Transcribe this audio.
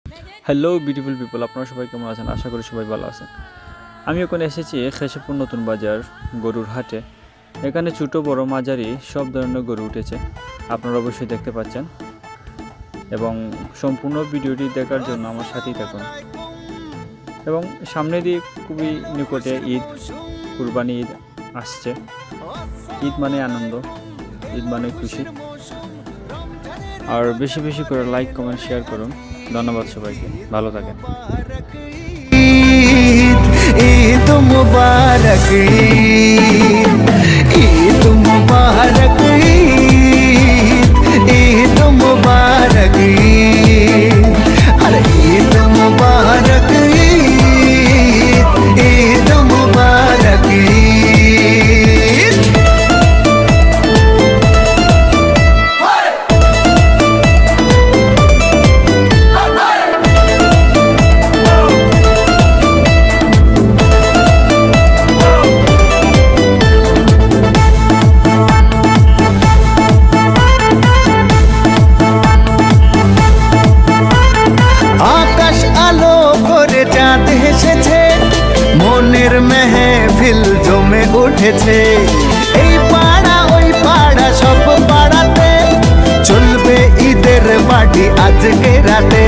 Hello beautiful people, আপনারা সবাই কেমন আছেন? আশা করি সবাই ভালো আছেন। আমি এখন এসেছি খেসেপুর নতুন বাজার গরুর হাটে। এখানে ছোটো বড় মাঝারি সব ধরনের গরু উঠেছে, আপনারা অবশ্যই দেখতে পাচ্ছেন। এবং সম্পূর্ণ ভিডিওটি দেখার জন্য আমার সাথেই থাকুন। এবং সামনে দিয়ে খুবই নিকটে ঈদ, কুরবানি ঈদ আসছে। ঈদ মানে আনন্দ, ঈদ মানে খুশি। আর বেশি বেশি করে লাইক কমেন্ট শেয়ার করুন। ধন্যবাদ সবাইকে, ভালো থাকেন। ঈদ মুবারক, ঈদ মুবারক, ঈদ মুবারক, আরে ঈদ মুবারক, ঈদ মুবারক। আকাশ আলো করে চাঁদ হেসেছে, মনের মেহফিল জমে উঠেছে। এই পাড়া ওই পাড়া সব পাড়াতে চলবে ঈদের পার্টি আজকে রাতে।